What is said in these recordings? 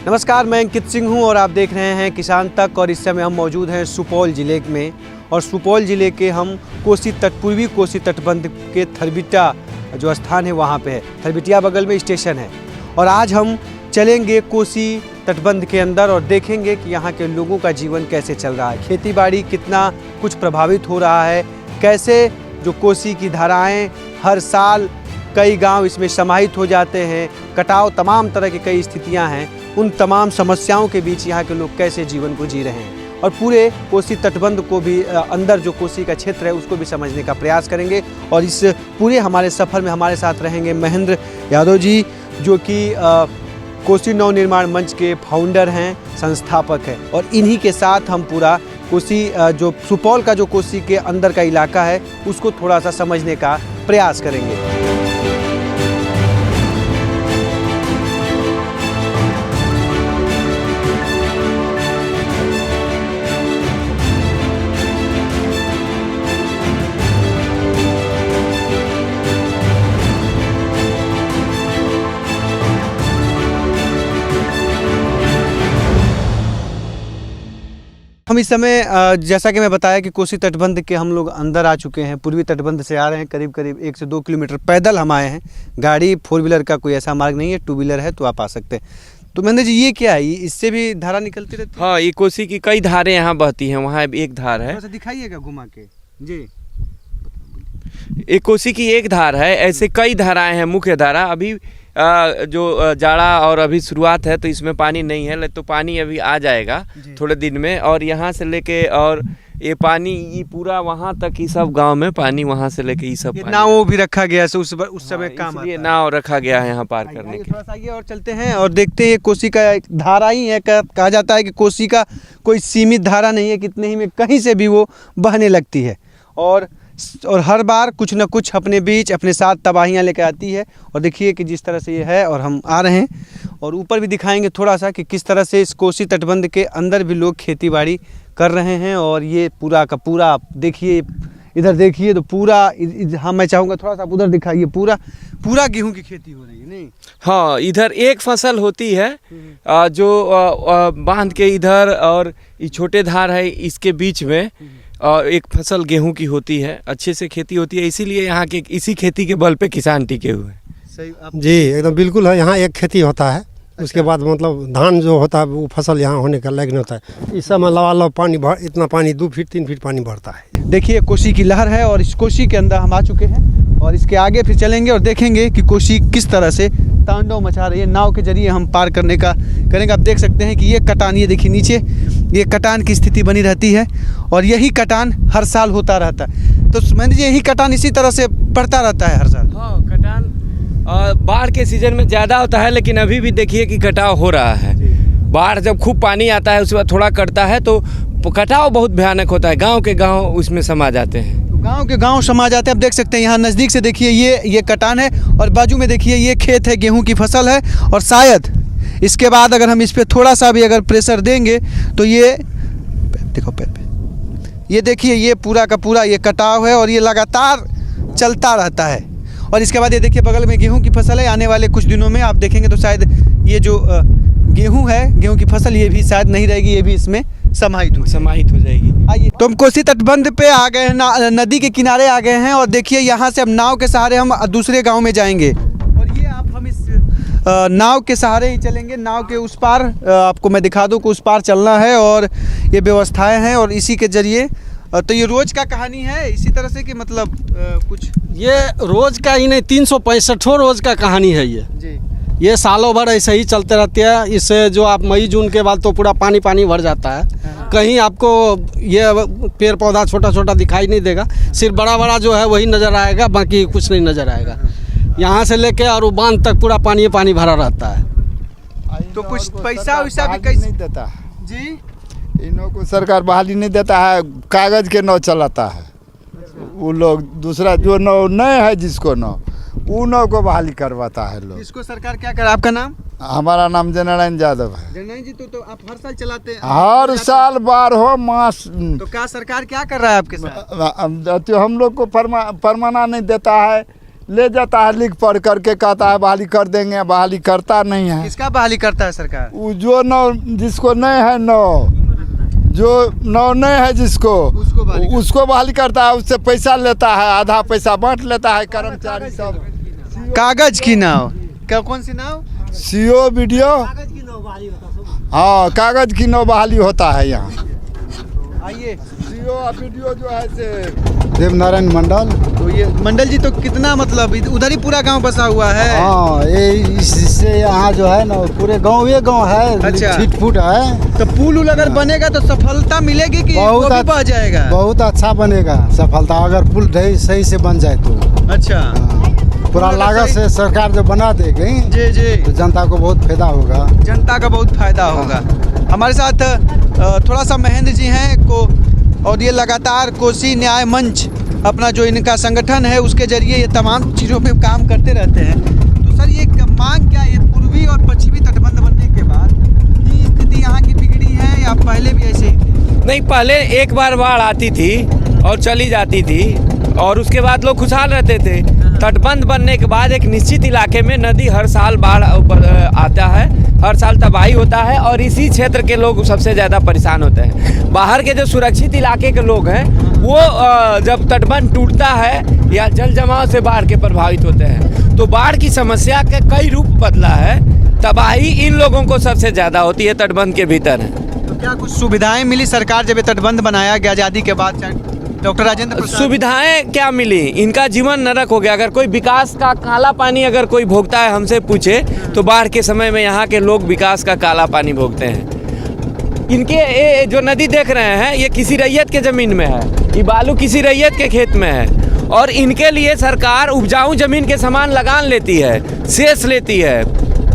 नमस्कार, मैं अंकित सिंह हूं और आप देख रहे हैं किसान तक। और इस समय हम मौजूद हैं सुपौल ज़िले में और सुपौल ज़िले के हम पूर्वी कोसी तटबंध के थरबिटा जो स्थान है वहां पे है। थरबिटिया बगल में स्टेशन है और आज हम चलेंगे कोसी तटबंध के अंदर और देखेंगे कि यहाँ के लोगों का जीवन कैसे चल रहा है, खेतीबाड़ी कितना कुछ प्रभावित हो रहा है, कैसे जो कोसी की धाराएँ हर साल कई गांव इसमें समाहित हो जाते हैं, कटाव, तमाम तरह की कई स्थितियां हैं। उन तमाम समस्याओं के बीच यहाँ के लोग कैसे जीवन को जी रहे हैं और पूरे कोसी तटबंध को भी अंदर जो कोसी का क्षेत्र है उसको भी समझने का प्रयास करेंगे। और इस पूरे हमारे सफ़र में हमारे साथ रहेंगे महेंद्र यादव जी, जो कि कोसी नव निर्माण मंच के फाउंडर हैं, संस्थापक हैं। और इन्हीं के साथ हम पूरा कोसी जो सुपौल का जो कोसी के अंदर का इलाका है उसको थोड़ा सा समझने का प्रयास करेंगे। हम इस समय जैसा कि मैं बताया कि कोसी तटबंध के हम लोग अंदर आ चुके हैं। पूर्वी तटबंध से आ रहे हैं, करीब करीब 1 से 2 किलोमीटर पैदल हम आए हैं। गाड़ी 4 व्हीलर का कोई ऐसा मार्ग नहीं है, 2 व्हीलर है तो आप आ सकते हैं। तो महेंद्र जी, ये क्या है? इससे भी धारा निकलती रहती है? हाँ, ये कोसी की कई धारें यहाँ बहती हैं। वहाँ एक धार है, दिखाइएगा घुमा के जी। एक कोसी की एक धार है, ऐसे कई धाराएं हैं। मुख्य धारा अभी जो जाड़ा और अभी शुरुआत है तो इसमें पानी नहीं है, तो पानी अभी आ जाएगा थोड़े दिन में। और यहाँ से लेके और ये पानी ये पूरा वहाँ तक ही सब गांव में पानी, वहाँ से लेके ये सब नाव भी रखा गया है उस समय काम ये नाव रखा गया है यहाँ पार करने के। थोड़ा सा आगे और चलते हैं और देखते हैं। कोसी का एक धारा ही है, कहा जाता है कि कोसी का कोई सीमित धारा नहीं है, कितने ही में कहीं से भी वो बहने लगती है और हर बार कुछ न कुछ अपने बीच अपने साथ तबाहियाँ लेकर आती है। और देखिए कि जिस तरह से ये है और हम आ रहे हैं और ऊपर भी दिखाएंगे थोड़ा सा कि किस तरह से इस कोसी तटबंध के अंदर भी लोग खेतीबाड़ी कर रहे हैं। और ये पूरा का पूरा देखिए, इधर देखिए तो पूरा हाँ, मैं चाहूँगा थोड़ा सा उधर दिखाइए, पूरा गेहूं की खेती हो रही है। नहीं, हाँ, इधर एक फसल होती है जो बांध के इधर और ये छोटे धार है इसके बीच में और एक फसल गेहूं की होती है। अच्छे से खेती होती है, इसीलिए यहाँ के इसी खेती के बल पे किसान टिके हुए हैं। सही जी, एकदम बिल्कुल है। यहाँ एक खेती होता है, उसके बाद मतलब धान जो होता है वो फसल यहाँ होने का लायक नहीं होता है। इस समय लवालब पानी इतना पानी 2 फीट 3 फीट पानी बढ़ता है। देखिए कोसी की लहर है और इस कोसी के अंदर हम आ चुके हैं और इसके आगे फिर चलेंगे और देखेंगे कि कोसी किस तरह से तांडव मचा रही है। नाव के जरिए हम पार करने का करेंगे। आप देख सकते हैं कि ये कटान, ये देखिए नीचे ये कटान की स्थिति बनी रहती है और यही कटान हर साल होता रहता है। तो मैंने यही कटान इसी तरह से बढ़ता रहता है हर साल। हाँ, कटान बाढ़ के सीजन में ज़्यादा होता है, लेकिन अभी भी देखिए कि कटाव हो रहा है। बाढ़ जब खूब पानी आता है उसके बाद थोड़ा कटता है तो कटाव बहुत भयानक होता है। गांव के गांव उसमें समा जाते हैं, तो गांव के गांव समा जाते हैं। आप देख सकते हैं यहाँ नज़दीक से देखिए ये कटान है और बाजू में देखिए ये खेत है, गेहूं की फसल है। और शायद इसके बाद अगर हम इस पर थोड़ा सा भी अगर प्रेशर देंगे तो ये देखो पैर पे, ये देखिए ये पूरा का पूरा ये कटाव है और ये लगातार चलता रहता है। और इसके बाद ये देखिए बगल में गेहूं की फसल है। आने वाले कुछ दिनों में आप देखेंगे तो शायद ये जो गेहूं है, गेहूं की फसल, ये भी शायद नहीं रहेगी, ये भी इसमें समाहित हो जाएगी। आइए, तो हम कोसी तटबंध पे आ गए हैं, नदी के किनारे आ गए हैं और देखिए यहाँ से हम नाव के सहारे हम दूसरे गाँव में जाएंगे। और ये हम इस नाव के सहारे ही चलेंगे। नाव के उस पार आपको मैं दिखा दूँ कि उस पार चलना है और ये व्यवस्थाएँ हैं और इसी के जरिए। तो ये रोज का कहानी है इसी तरह से कि मतलब कुछ ये रोज का ही नहीं, 365 रोज का कहानी है ये जी। ये सालों भर ऐसे ही चलते रहते हैं। इससे जो आप मई जून के बाद तो पूरा पानी भर जाता है। कहीं आपको ये पेड़ पौधा छोटा छोटा दिखाई नहीं देगा, सिर्फ बड़ा बड़ा जो है वही नज़र आएगा, बाकी कुछ नहीं नज़र आएगा। यहाँ से लेके और बांध तक पूरा पानी भरा रहता है। तो कुछ पैसा वैसा भी कैसे नहीं देता जी? इन्हों को सरकार बहाली नहीं देता है, कागज के नाव चलाता है। वो लोग दूसरा जो नाव नहीं है जिसको नाव, वो नाव को बहाली करवाता है लोग। इसको सरकार क्या कर? आपका नाम? हमारा नाम जननारायण यादव है। जननारायण जी, तो आप हर साल चलाते हैं? हर साल 12 मास। तो क्या सरकार क्या कर रहा है आपके साथ? तो हम लोग को परमाना नहीं देता है, ले जाता है, लिख पढ़ करके कहता है बहाली कर देंगे, बहाली करता नहीं है। किसका बहाली करता है सरकार? वो जो नौ जिसको नहीं है जो नौ नहीं है जिसको उसको बहाली करता है, उससे पैसा लेता है, आधा पैसा बांट लेता है कर्मचारी सब। कागज की नाव? क्या, कौन सी नाव? सीओ वीडियो, हाँ कागज की नाव बहाली होता है यहाँ। आइए। सीओ वीडियो जो है से देवनारायण मंडल। तो ये मंडल जी तो कितना मतलब उधर ही पूरा गांव बसा हुआ है? हाँ, ये इससे यहाँ जो है ना पूरे गाँव ये गाँव है। अच्छा। छिटफुट है। तो पुल उल अगर बनेगा तो सफलता मिलेगी कि वो भी बह जाएगा? बहुत अच्छा बनेगा सफलता, अगर पुल सही से बन जाए तो। अच्छा। पूरा लागत से सरकार जो बना देगी जी जी, तो जनता को बहुत फायदा होगा। जनता का बहुत फायदा होगा। हमारे साथ थोड़ा सा महेंद्र जी हैं को, और ये लगातार कोसी न्याय मंच अपना जो इनका संगठन है उसके जरिए ये तमाम चीज़ों पे काम करते रहते हैं। तो सर ये मांग क्या है पूर्वी और पश्चिमी तटबंध बनने के बाद, ये स्थिति यहाँ की बिगड़ी है या पहले भी ऐसे ही थी? नहीं, पहले एक बार बाढ़ आती थी और चली जाती थी और उसके बाद लोग खुशहाल रहते थे। तटबंध बनने के बाद एक निश्चित इलाके में नदी हर साल बाढ़ आता है, हर साल तबाही होता है और इसी क्षेत्र के लोग सबसे ज़्यादा परेशान होते हैं। बाहर के जो सुरक्षित इलाके के लोग हैं वो जब तटबंध टूटता है या जल जमाव से बाढ़ के प्रभावित होते हैं, तो बाढ़ की समस्या का कई रूप बदला है। तबाही इन लोगों को सबसे ज़्यादा होती है तटबंध के भीतर है। तो क्या कुछ सुविधाएं मिली सरकार जब ये तटबंध बनाया गया आज़ादी के बाद? डॉक्टर राजेंद्र प्रसाद, सुविधाएं क्या मिली? इनका जीवन नरक हो गया। अगर कोई विकास का काला पानी अगर कोई भोगता है, हमसे पूछे तो बाढ़ के समय में यहाँ के लोग विकास का काला पानी भोगते हैं। इनके ये जो नदी देख रहे हैं ये किसी रैयत के ज़मीन में है, ये बालू किसी रैयत के खेत में है और इनके लिए सरकार उपजाऊ ज़मीन के समान लगान लेती है, सेस लेती है,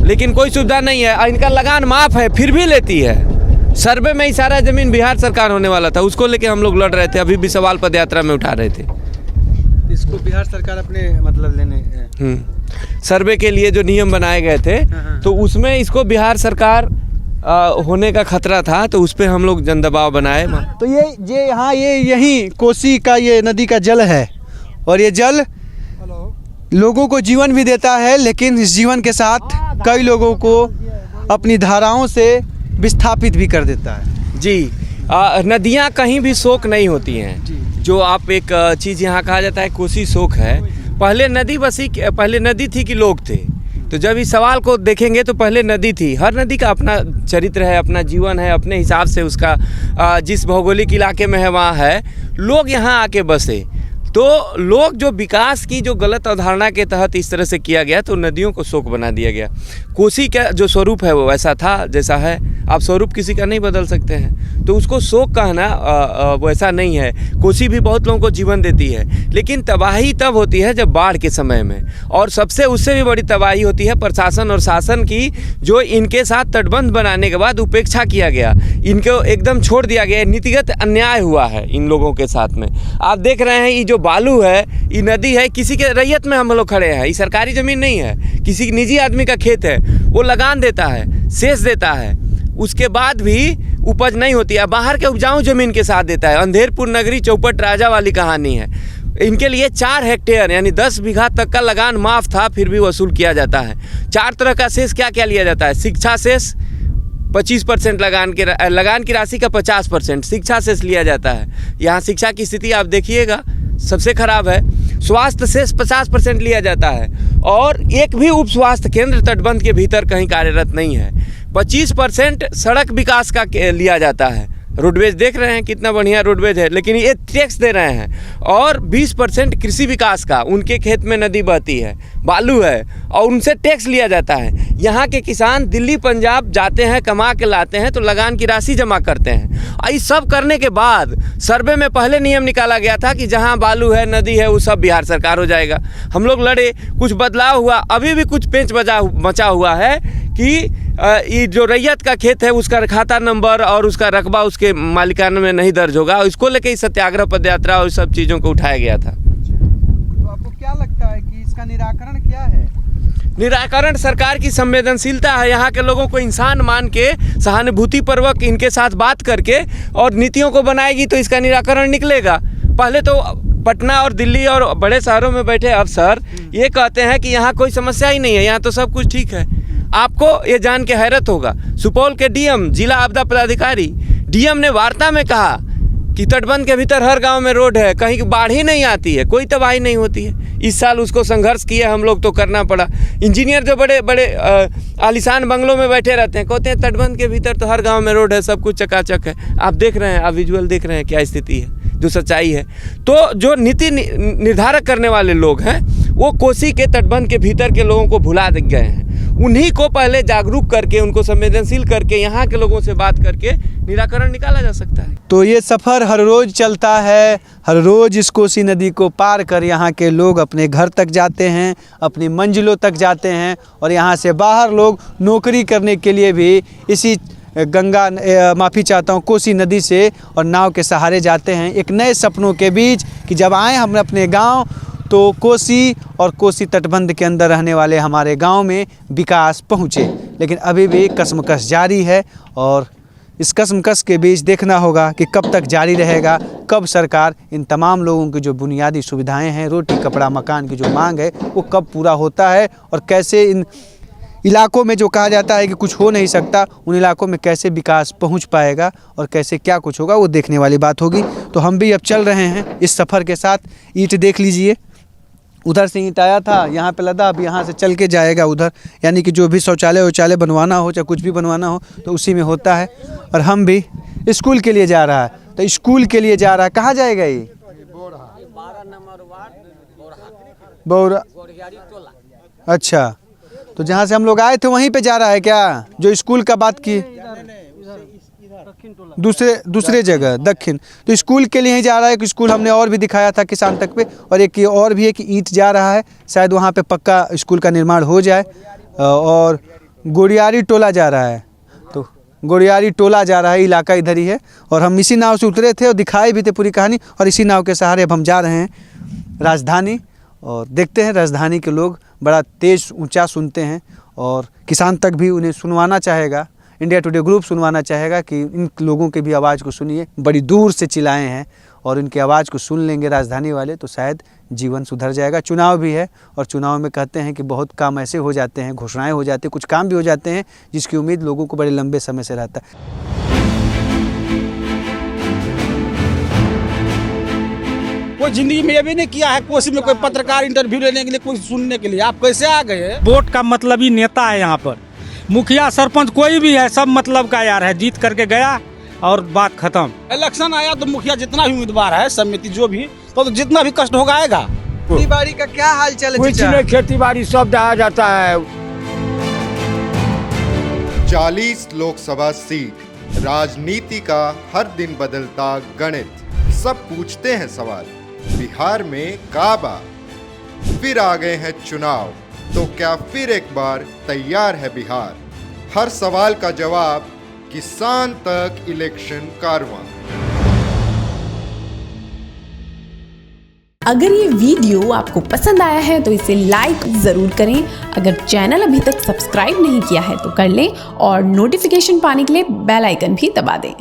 लेकिन कोई सुविधा नहीं है। इनका लगान माफ़ है फिर भी लेती है। सर्वे में ही सारा जमीन बिहार सरकार होने वाला था, उसको लेके हम लोग लड़ रहे थे, अभी भी सवाल पदयात्रा में उठा रहे थे। इसको बिहार सरकार अपने मतलब लेने सर्वे के लिए जो नियम बनाए गए थे तो उसमें इसको बिहार सरकार होने का खतरा था, तो उस पर हम लोग जन दबाव बनाए। तो ये यहाँ ये यही कोसी का ये नदी का जल है और ये जल लोगों को जीवन भी देता है, लेकिन इस जीवन के साथ कई लोगों को अपनी धाराओं से विस्थापित भी कर देता है। जी, नदियाँ कहीं भी शोक नहीं होती हैं। जो आप एक चीज़ यहाँ कहा जाता है कोसी शोक है। पहले नदी थी कि लोग थे। तो जब इस सवाल को देखेंगे तो पहले नदी थी। हर नदी का अपना चरित्र है, अपना जीवन है, अपने हिसाब से उसका जिस भौगोलिक इलाके में है वहाँ है। लोग यहाँ आके बसे, तो लोग जो विकास की जो गलत अवधारणा के तहत इस तरह से किया गया तो नदियों को शोक बना दिया गया। कोसी का जो स्वरूप है वो वैसा था जैसा है, आप स्वरूप किसी का नहीं बदल सकते हैं, तो उसको शोक कहना वैसा नहीं है। कोसी भी बहुत लोगों को जीवन देती है, लेकिन तबाही तब होती है जब बाढ़ के समय में, और सबसे उससे भी बड़ी तबाही होती है प्रशासन और शासन की, जो इनके साथ तटबंध बनाने के बाद उपेक्षा किया गया, इनको एकदम छोड़ दिया गया। नीतिगत अन्याय हुआ है इन लोगों के साथ में। आप देख रहे हैं ये जो बालू है, ये नदी है, किसी के रैयत में हम लोग खड़े हैं, ये सरकारी ज़मीन नहीं है, किसी निजी आदमी का खेत है, वो लगान देता है, सेस देता है, उसके बाद भी उपज नहीं होती है, बाहर के उपजाऊ ज़मीन के साथ देता है। अंधेरपुर नगरी चौपट राजा वाली कहानी है। इनके लिए 4 हेक्टेयर यानी 10 बीघा तक का लगान माफ़ था, फिर भी वसूल किया जाता है। 4 तरह का सेस क्या क्या लिया जाता है? शिक्षा सेस 25% लगान की राशि का 50% शिक्षा सेस लिया जाता है। यहाँ शिक्षा की स्थिति आप देखिएगा सबसे खराब है। स्वास्थ्य सेस 50% लिया जाता है और एक भी उप स्वास्थ्य केंद्र तटबंध के भीतर कहीं कार्यरत नहीं है। 25% सड़क विकास का लिया जाता है। रोडवेज देख रहे हैं कितना बढ़िया रोडवेज है, लेकिन ये टैक्स दे रहे हैं। और 20% कृषि विकास का, उनके खेत में नदी बहती है, बालू है और उनसे टैक्स लिया जाता है। यहाँ के किसान दिल्ली पंजाब जाते हैं, कमा के लाते हैं तो लगान की राशि जमा करते हैं। और ये सब करने के बाद सर्वे में पहले नियम निकाला गया था कि जहाँ बालू है, नदी है, वो सब बिहार सरकार हो जाएगा। हम लोग लड़े, कुछ बदलाव हुआ, अभी भी कुछ पेंच मचा हुआ है कि ये जो रैयत का खेत है उसका खाता नंबर और उसका रकबा उसके मालिकाना में नहीं दर्ज होगा। इसको लेकर सत्याग्रह पदयात्रा और सब चीज़ों को उठाया गया था। तो आपको क्या लगता है कि इसका निराकरण क्या है? निराकरण सरकार की संवेदनशीलता है। यहाँ के लोगों को इंसान मान के सहानुभूतिपूर्वक इनके साथ बात करके और नीतियों को बनाएगी तो इसका निराकरण निकलेगा। पहले तो पटना और दिल्ली और बड़े शहरों में बैठे अफसर ये कहते हैं कि यहाँ कोई समस्या ही नहीं है, यहाँ तो सब कुछ ठीक है। आपको ये जान के हैरत होगा, सुपौल के डीएम, जिला आपदा पदाधिकारी डीएम ने वार्ता में कहा कि तटबंध के भीतर हर गांव में रोड है, कहीं बाढ़ ही नहीं आती है, कोई तबाही नहीं होती है। इस साल उसको संघर्ष किया हम लोग तो करना पड़ा। इंजीनियर जो बड़े बड़े आलीशान बंगलों में बैठे रहते हैं कहते हैं तटबंध के भीतर तो हर गांव में रोड है, सब कुछ चकाचक है। आप देख रहे हैं, आप विजुअल देख रहे हैं क्या स्थिति है, जो सच्चाई है। तो जो नीति निर्धारक करने वाले लोग हैं वो कोसी के तटबंध के भीतर के लोगों को भुला गए हैं। उन्हीं को पहले जागरूक करके, उनको संवेदनशील करके, यहाँ के लोगों से बात करके निराकरण निकाला जा सकता है। तो ये सफ़र हर रोज़ चलता है, हर रोज़ इस कोसी नदी को पार कर यहाँ के लोग अपने घर तक जाते हैं, अपनी मंजिलों तक जाते हैं, और यहाँ से बाहर लोग नौकरी करने के लिए भी इसी माफ़ी चाहता हूँ कोसी नदी से और नाव के सहारे जाते हैं, एक नए सपनों के बीच कि जब आएँ हम अपने गांव तो कोसी और कोसी तटबंध के अंदर रहने वाले हमारे गांव में विकास पहुँचे। लेकिन अभी भी कसमकस जारी है और इस कसमकस के बीच देखना होगा कि कब तक जारी रहेगा, कब सरकार इन तमाम लोगों की जो बुनियादी सुविधाएं हैं, रोटी कपड़ा मकान की जो मांग है, वो कब पूरा होता है और कैसे इन इलाकों में जो कहा जाता है कि कुछ हो नहीं सकता, उन इलाकों में कैसे विकास पहुंच पाएगा और कैसे क्या कुछ होगा, वो देखने वाली बात होगी। तो हम भी अब चल रहे हैं इस सफ़र के साथ। ईंट देख लीजिए, उधर से ईंट आया था, यहाँ पे लदा, अब यहाँ से चल के जाएगा उधर, यानी कि जो भी शौचालय बनवाना हो चाहे कुछ भी बनवाना हो तो उसी में होता है। और हम भी स्कूल के लिए जा रहा है, तो स्कूल के लिए जा रहा है, कहाँ जाएगा ये? बौरा। अच्छा, तो जहाँ से हम लोग आए थे वहीं पे जा रहा है क्या, जो स्कूल का बात की? दूसरे जगह दक्षिण। तो स्कूल के लिए ही जा रहा है कि स्कूल हमने और भी दिखाया था किसान तक पे, और एक ये और भी है कि ईंट जा रहा है, शायद वहाँ पे पक्का स्कूल का निर्माण हो जाए। और गोड़ियारी टोला जा रहा है, तो गोड़ियारी टोला जा रहा है, इलाका इधर ही है। और हम इसी नाव से उतरे थे और दिखाए भी थे पूरी कहानी, और इसी नाव के सहारे अब हम जा रहे हैं राजधानी। और देखते हैं राजधानी के लोग बड़ा तेज़ ऊंचा सुनते हैं और किसान तक भी उन्हें सुनवाना चाहेगा, इंडिया टुडे ग्रुप सुनवाना चाहेगा कि इन लोगों के भी आवाज़ को सुनिए। बड़ी दूर से चिल्लाए हैं और इनकी आवाज़ को सुन लेंगे राजधानी वाले तो शायद जीवन सुधर जाएगा। चुनाव भी है और चुनाव में कहते हैं कि बहुत काम ऐसे हो जाते हैं, घोषणाएं हो जाती हैं, कुछ काम भी हो जाते हैं जिसकी उम्मीद लोगों को बड़े लंबे समय से रहता है। कोई जिंदगी में ये भी नहीं किया है कोसी में कोई पत्रकार इंटरव्यू लेने के लिए, कोई सुनने के लिए। आप कैसे आ गए? वोट का मतलब ही नेता है यहाँ पर, मुखिया सरपंच कोई भी है, सब मतलब का यार है, जीत करके गया और बात खत्म। इलेक्शन आया तो मुखिया जितना भी उम्मीदवार है, समिति जो भी, तो जितना भी कष्ट होगा आएगा। खेती बाड़ी का क्या हाल चाल है? कुछ नहीं, खेती बाड़ी सब दहा जाता है। 40 लोकसभा सीट, राजनीति का हर दिन बदलता गणित, सब पूछते हैं सवाल, बिहार में काबा, फिर आ गए हैं चुनाव, तो क्या फिर एक बार तैयार है बिहार? हर सवाल का जवाब किसान तक इलेक्शन कारवां। अगर ये वीडियो आपको पसंद आया है तो इसे लाइक ज़रूर करें। अगर चैनल अभी तक सब्सक्राइब नहीं किया है तो कर लें और नोटिफिकेशन पाने के लिए बेल आइकन भी दबा दें।